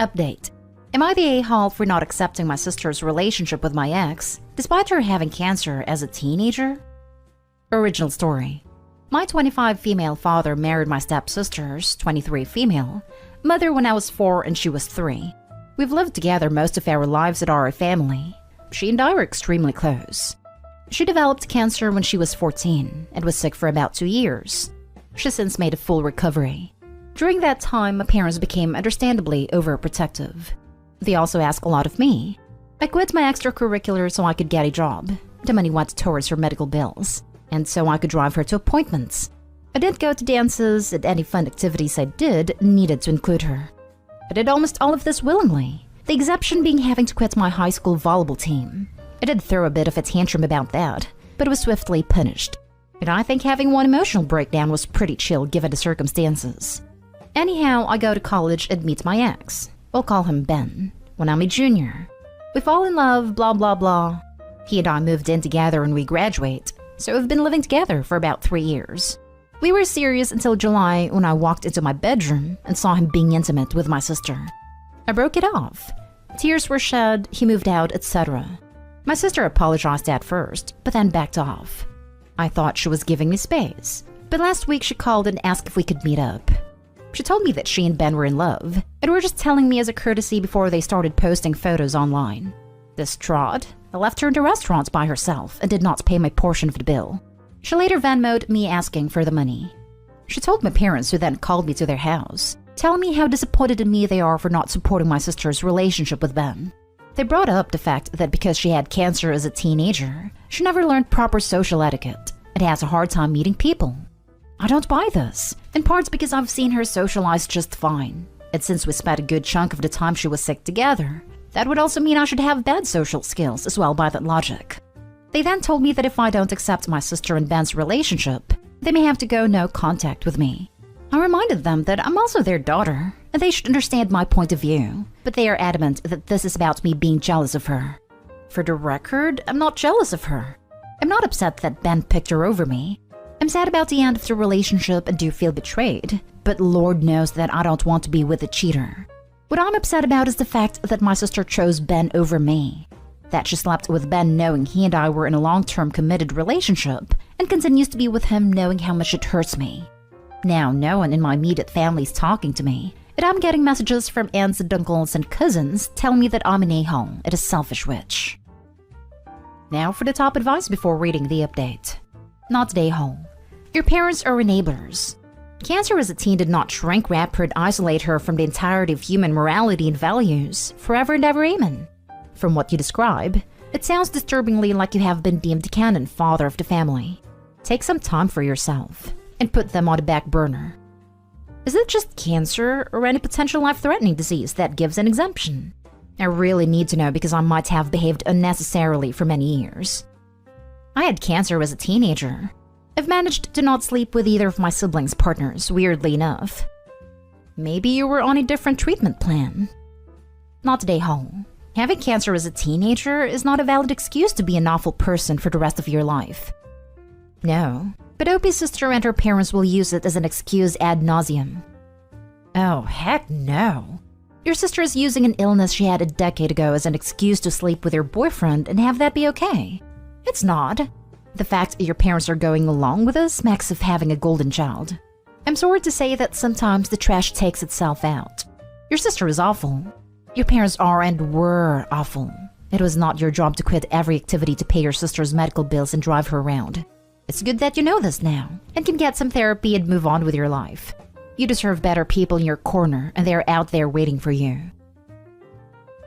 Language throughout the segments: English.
Update. Am I the a-hole for not accepting my sister's relationship with my ex, despite her having cancer as a teenager? Original story. My 25 female father married my stepsister's 23 female mother when I was 4 and she was 3. We've lived together most of our lives at our family. She and I were extremely close. She developed cancer when she was 14 and was sick for about 2 years. She's since made a full recovery. During that time, my parents became understandably overprotective. They also asked a lot of me. I quit my extracurricular so I could get a job. The money went towards her medical bills, and so I could drive her to appointments. I didn't go to dances, and any fun activities I did needed to include her. I did almost all of this willingly, the exception being having to quit my high school volleyball team. I did throw a bit of a tantrum about that, but was swiftly punished. And I think having one emotional breakdown was pretty chill given the circumstances. Anyhow, I go to college and meet my ex. We'll call him Ben. When I'm a junior. We fall in love, blah blah blah. He and I moved in together when we graduate, so we've been living together for about 3 years. We were serious until July when I walked into my bedroom and saw him being intimate with my sister. I broke it off. Tears were shed, he moved out, etc. My sister apologized at first, but then backed off. I thought she was giving me space, but last week she called and asked if we could meet up. She told me that she and Ben were in love, and were just telling me as a courtesy before they started posting photos online. Distraught, I left her in the restaurant by herself and did not pay my portion of the bill. She later Venmo'd me asking for the money. She told my parents, who then called me to their house, telling me how disappointed in me they are for not supporting my sister's relationship with Ben. They brought up the fact that because she had cancer as a teenager, she never learned proper social etiquette and has a hard time meeting people. I don't buy this, in parts because I've seen her socialize just fine, and since we spent a good chunk of the time she was sick together, that would also mean I should have bad social skills as well by that logic. They then told me that if I don't accept my sister and Ben's relationship, they may have to go no contact with me. I reminded them that I'm also their daughter, and they should understand my point of view, but they are adamant that this is about me being jealous of her. For the record, I'm not jealous of her. I'm not upset that Ben picked her over me. I'm sad about the end of the relationship and do feel betrayed, but Lord knows that I don't want to be with a cheater. What I'm upset about is the fact that my sister chose Ben over me. That she slept with Ben knowing he and I were in a long-term committed relationship, and continues to be with him knowing how much it hurts me. Now no one in my immediate family is talking to me, and I'm getting messages from aunts and uncles and cousins telling me that I'm an a-hole and a selfish witch. Now for the top advice before reading the update. Not an a-hole. Your parents are enablers. Cancer as a teen did not shrink wrap her and isolate her from the entirety of human morality and values, forever and ever amen. From what you describe, it sounds disturbingly like you have been deemed the canon father of the family. Take some time for yourself, and put them on the back burner. Is it just cancer or any potential life-threatening disease that gives an exemption? I really need to know because I might have behaved unnecessarily for many years. I had cancer as a teenager. I've managed to not sleep with either of my siblings' partners, weirdly enough. Maybe you were on a different treatment plan. Not a a-hole. Having cancer as a teenager is not a valid excuse to be an awful person for the rest of your life. No, but Opie's sister and her parents will use it as an excuse ad nauseum. Oh, heck no. Your sister is using an illness she had a decade ago as an excuse to sleep with your boyfriend and have that be okay. It's not. The fact your parents are going along with us smacks of having a golden child. I'm sorry to say that sometimes the trash takes itself out. Your sister is awful. Your parents are and were awful. It was not your job to quit every activity to pay your sister's medical bills and drive her around. It's good that you know this now, and can get some therapy and move on with your life. You deserve better people in your corner, and they are out there waiting for you.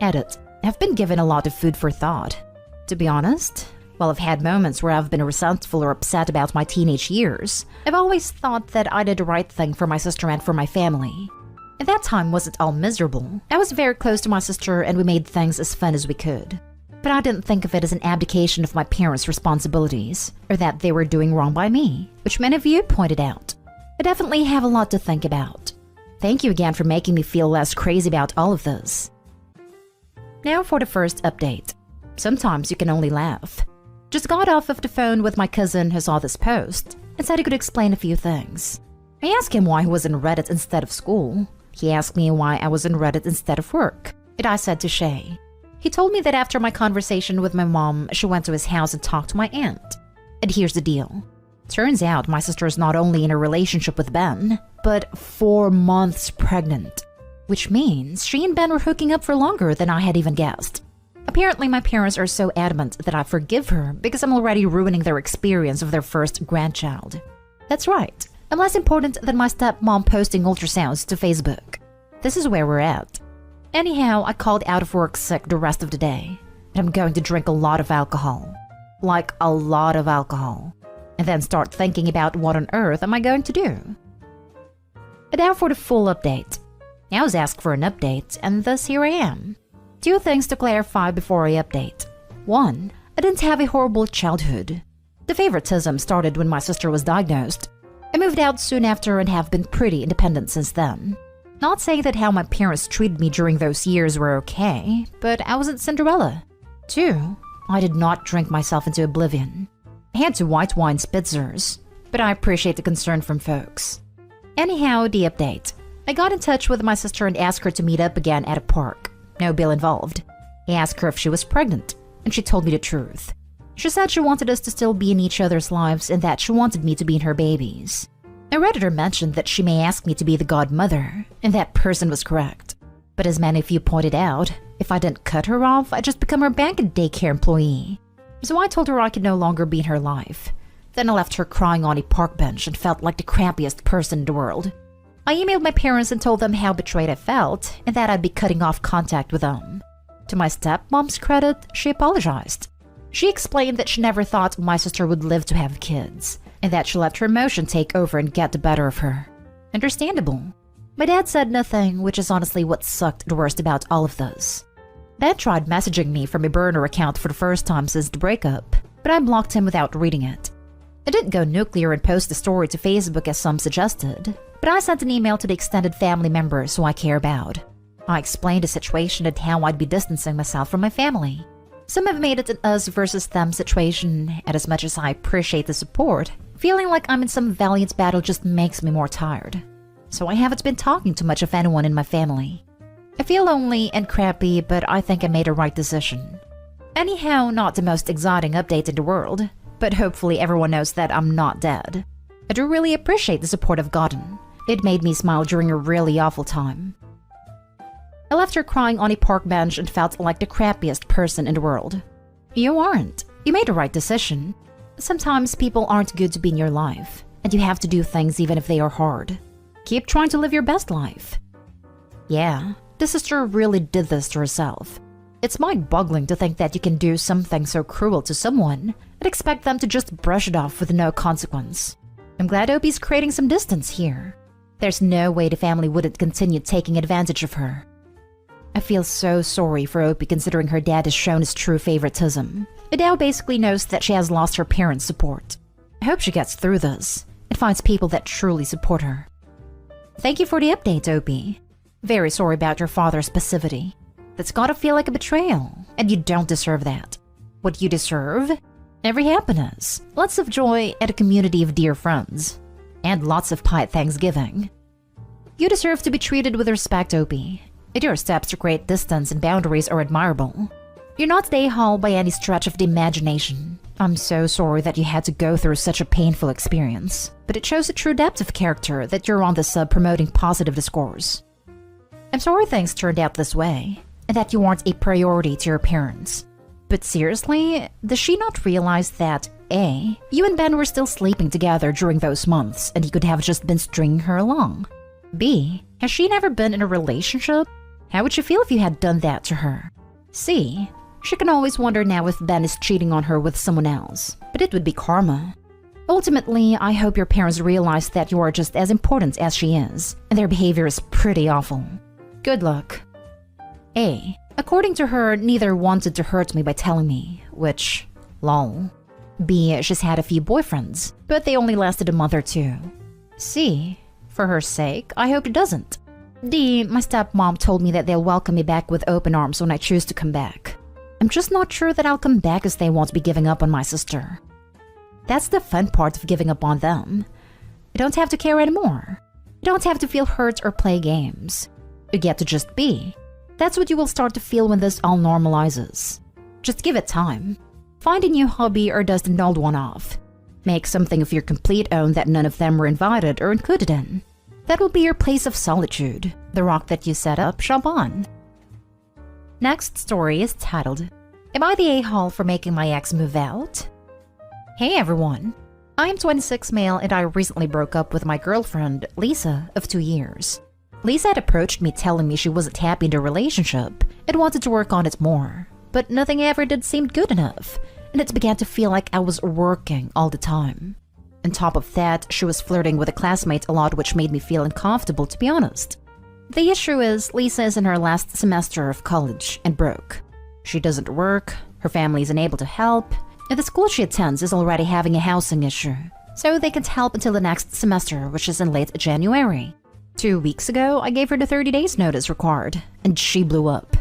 Edit. I've been given a lot of food for thought. To be honest, while I've had moments where I've been resentful or upset about my teenage years, I've always thought that I did the right thing for my sister and for my family. At that time wasn't all miserable. I was very close to my sister and we made things as fun as we could. But I didn't think of it as an abdication of my parents' responsibilities, or that they were doing wrong by me, which many of you pointed out. I definitely have a lot to think about. Thank you again for making me feel less crazy about all of this. Now for the first update. Sometimes you can only laugh. Just got off of the phone with my cousin who saw this post and said he could explain a few things. I asked him why he was in Reddit instead of school. He asked me why I was on Reddit instead of work, and I said to Shay. He told me that after my conversation with my mom, she went to his house and talked to my aunt. And here's the deal. Turns out my sister is not only in a relationship with Ben, but 4 months pregnant. Which means she and Ben were hooking up for longer than I had even guessed. Apparently my parents are so adamant that I forgive her because I'm already ruining their experience of their first grandchild. That's right. I'm less important than my stepmom posting ultrasounds to Facebook. This is where we're at. Anyhow, I called out of work sick the rest of the day. And I'm going to drink a lot of alcohol. Like a lot of alcohol. And then start thinking about what on earth am I going to do. And now for the full update. I was asked for an update, and thus here I am. 2 things to clarify before I update. 1. I didn't have a horrible childhood. The favoritism started when my sister was diagnosed. I moved out soon after and have been pretty independent since then. Not saying that how my parents treated me during those years were okay, but I wasn't Cinderella. 2. I did not drink myself into oblivion. I had to white wine Spitzers, but I appreciate the concern from folks. Anyhow, the update. I got in touch with my sister and asked her to meet up again at a park. No bill involved. I asked her if she was pregnant, and she told me the truth. She said she wanted us to still be in each other's lives and that she wanted me to be in her babies. A Redditor mentioned that she may ask me to be the godmother, and that person was correct. But as many of you pointed out, if I didn't cut her off, I'd just become her bank and daycare employee. So I told her I could no longer be in her life. Then I left her crying on a park bench and felt like the crappiest person in the world. I emailed my parents and told them how betrayed I felt and that I'd be cutting off contact with them. To my stepmom's credit, she apologized. She explained that she never thought my sister would live to have kids, and that she let her emotion take over and get the better of her. Understandable. My dad said nothing, which is honestly what sucked the worst about all of this. Ben tried messaging me from a burner account for the first time since the breakup, but I blocked him without reading it. I didn't go nuclear and post the story to Facebook as some suggested, but I sent an email to the extended family members who I care about. I explained the situation and how I'd be distancing myself from my family. Some have made it an us versus them situation, and as much as I appreciate the support, feeling like I'm in some valiant battle just makes me more tired. So I haven't been talking to much of anyone in my family. I feel lonely and crappy, but I think I made a right decision. Anyhow, not the most exciting update in the world, but hopefully everyone knows that I'm not dead. I do really appreciate the support I've gotten. It made me smile during a really awful time. I left her crying on a park bench and felt like the crappiest person in the world. You aren't. You made the right decision. Sometimes people aren't good to be in your life, and you have to do things even if they are hard. Keep trying to live your best life. Yeah, the sister really did this to herself. It's mind-boggling to think that you can do something so cruel to someone and expect them to just brush it off with no consequence. I'm glad Opie's creating some distance here. There's no way the family wouldn't continue taking advantage of her. I feel so sorry for Opie considering her dad has shown his true favoritism. And now basically knows that she has lost her parents' support. I hope she gets through this and finds people that truly support her. Thank you for the update, Opie. Very sorry about your father's passivity. That's gotta feel like a betrayal, and you don't deserve that. What you deserve? Every happiness, lots of joy, and a community of dear friends. And lots of pie at Thanksgiving. You deserve to be treated with respect, Opie. And your steps to create distance and boundaries are admirable. You're not a-hole by any stretch of the imagination. I'm so sorry that you had to go through such a painful experience, but it shows a true depth of character that you're on the sub promoting positive discourse. I'm sorry things turned out this way, and that you aren't a priority to your parents. But seriously, does she not realize that A, you and Ben were still sleeping together during those months and you could have just been stringing her along? B, has she never been in a relationship? How would she feel if you had done that to her? C, she can always wonder now if Ben is cheating on her with someone else, but it would be karma. Ultimately, I hope your parents realize that you are just as important as she is, and their behavior is pretty awful. Good luck. A, according to her, neither wanted to hurt me by telling me, which, lol. B, she's had a few boyfriends, but they only lasted a month or 2. C, for her sake, I hope it doesn't. D, my stepmom told me that they'll welcome me back with open arms when I choose to come back. I'm just not sure that I'll come back as they won't be giving up on my sister. That's the fun part of giving up on them. You don't have to care anymore. You don't have to feel hurt or play games. You get to just be. That's what you will start to feel when this all normalizes. Just give it time. Find a new hobby or dust an old one off. Make something of your complete own that none of them were invited or included in. That will be your place of solitude, the rock that you set up shop on. Next story is titled, Am I the a-hole for making my ex move out? Hey everyone! I am 26 male and I recently broke up with my girlfriend, Lisa, of 2 years. Lisa had approached me telling me she wasn't happy in the relationship and wanted to work on it more, but nothing ever did seem good enough, and it began to feel like I was working all the time. On top of that, she was flirting with a classmate a lot, which made me feel uncomfortable, to be honest. The issue is, Lisa is in her last semester of college and broke. She doesn't work, her family is unable to help, and the school she attends is already having a housing issue, so they can't help until the next semester, which is in late January. 2 weeks ago, I gave her the 30 days notice required, and she blew up.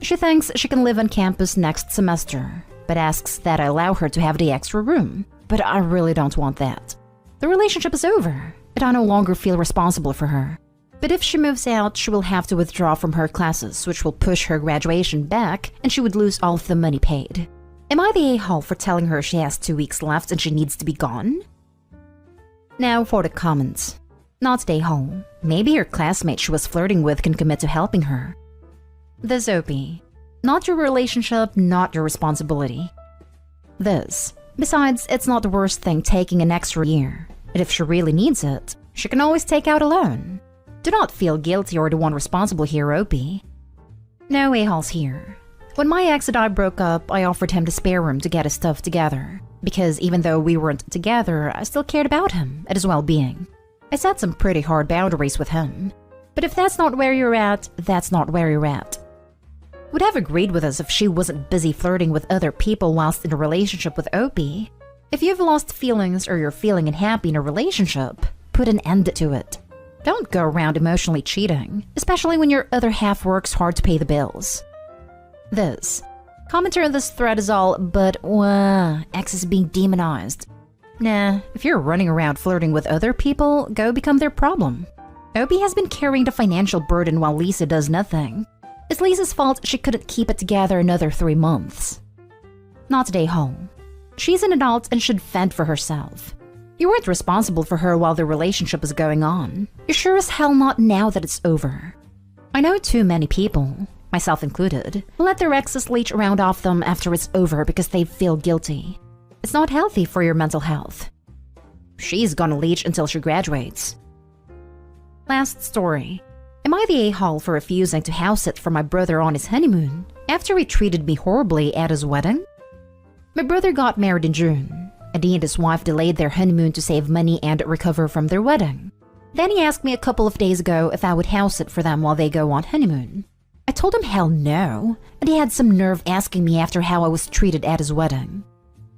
She thinks she can live on campus next semester, but asks that I allow her to have the extra room. But I really don't want that. The relationship is over, and I no longer feel responsible for her. But if she moves out, she will have to withdraw from her classes, which will push her graduation back, and she would lose all of the money paid. Am I the a-hole for telling her she has 2 weeks left and she needs to be gone? Now for the comments. Not the a-hole. Maybe her classmate she was flirting with can commit to helping her. This OP. Not your relationship, not your responsibility. This. Besides, it's not the worst thing taking an extra year. And if she really needs it, she can always take out a loan. Do not feel guilty or the one responsible here, OP. No a-holes here. When my ex and I broke up, I offered him the spare room to get his stuff together. Because even though we weren't together, I still cared about him and his well-being. I set some pretty hard boundaries with him. But if that's not where you're at, that's not where you're at. Would have agreed with us if she wasn't busy flirting with other people whilst in a relationship with OP. If you've lost feelings or you're feeling unhappy in a relationship, put an end to it. Don't go around emotionally cheating, especially when your other half works hard to pay the bills. This. Commenter in this thread is all, but ex is being demonized. Nah, if you're running around flirting with other people, go become their problem. OP has been carrying the financial burden while Lisa does nothing. It's Lisa's fault she couldn't keep it together another 3 months. Not a home. She's an adult and should fend for herself. You weren't responsible for her while the relationship was going on. You're sure as hell not now that it's over. I know too many people, myself included, who let their exes leech around off them after it's over because they feel guilty. It's not healthy for your mental health. She's gonna leech until she graduates. Last story. Am I the a-hole for refusing to house sit for my brother on his honeymoon after he treated me horribly at his wedding? My brother got married in June, and he and his wife delayed their honeymoon to save money and recover from their wedding. Then he asked me a couple of days ago if I would house sit for them while they go on honeymoon. I told him hell no, and he had some nerve asking me after how I was treated at his wedding.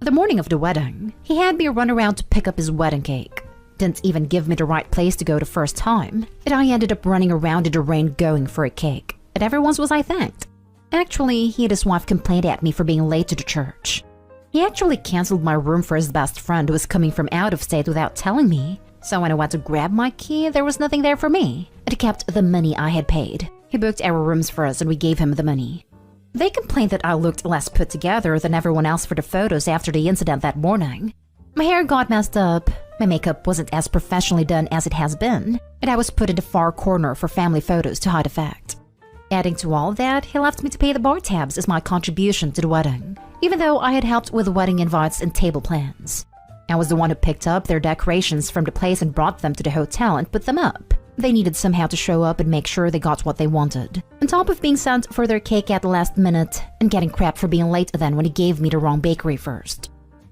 The morning of the wedding, he had me run around to pick up his wedding cake. Didn't even give me the right place to go the first time, and I ended up running around in the rain going for a cake, and never once was I thanked. Actually, he and his wife complained at me for being late to the church. He actually canceled my room for his best friend who was coming from out of state without telling me, so when I went to grab my key, there was nothing there for me, and he kept the money I had paid. He booked our rooms for us and we gave him the money. They complained that I looked less put together than everyone else for the photos after the incident that morning. My hair got messed up, my makeup wasn't as professionally done as it has been, and I was put in the far corner for family photos to hide the fact. Adding to all that, he left me to pay the bar tabs as my contribution to the wedding, even though I had helped with wedding invites and table plans. I was the one who picked up their decorations from the place and brought them to the hotel and put them up. They needed somehow to show up and make sure they got what they wanted, on top of being sent for their cake at the last minute and getting crap for being late then when he gave me the wrong bakery first.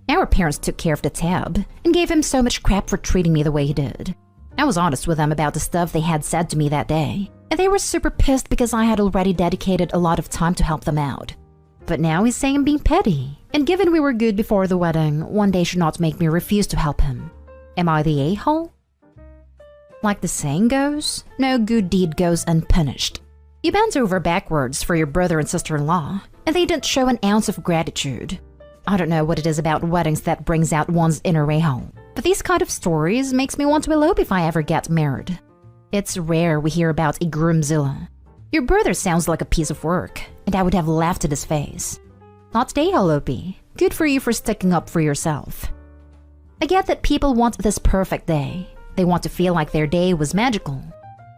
Our parents took care of the tab and gave him so much crap for treating me the way he did. I was honest with them about the stuff they had said to me that day, and they were super pissed because I had already dedicated a lot of time to help them out. But now he's saying I'm being petty, and given we were good before the wedding, one day should not make me refuse to help him. Am I the a-hole? Like the saying goes, no good deed goes unpunished. You bent over backwards for your brother and sister-in-law, and they didn't show an ounce of gratitude. I don't know what it is about weddings that brings out one's inner a-hole, but these kind of stories makes me want to elope if I ever get married. It's rare we hear about a groomzilla. Your brother sounds like a piece of work, and I would have laughed at his face. Not today, Holopi. Good for you for sticking up for yourself. I get that people want this perfect day. They want to feel like their day was magical.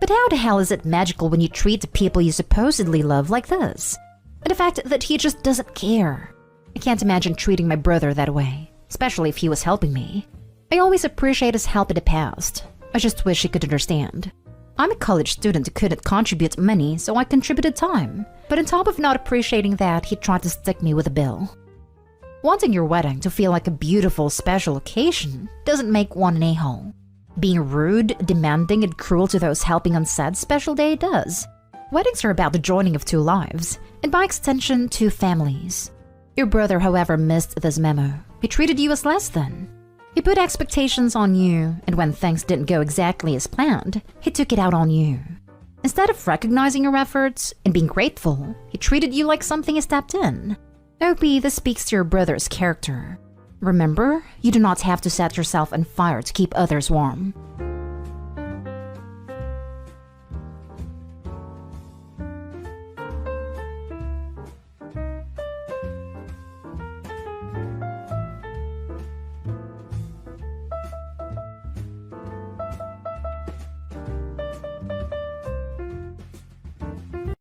But how the hell is it magical when you treat the people you supposedly love like this? And the fact that he just doesn't care. I can't imagine treating my brother that way, especially if he was helping me. I always appreciate his help in the past. I just wish he could understand. I'm a college student who couldn't contribute money, so I contributed time. But on top of not appreciating that, he tried to stick me with a bill. Wanting your wedding to feel like a beautiful, special occasion doesn't make one an a-hole. Being rude, demanding, and cruel to those helping on said special day does. Weddings are about the joining of two lives, and by extension, two families. Your brother, however, missed this memo. He treated you as less than. He put expectations on you, and when things didn't go exactly as planned, he took it out on you. Instead of recognizing your efforts and being grateful, he treated you like something he stepped in. OP, this speaks to your brother's character. Remember, you do not have to set yourself on fire to keep others warm.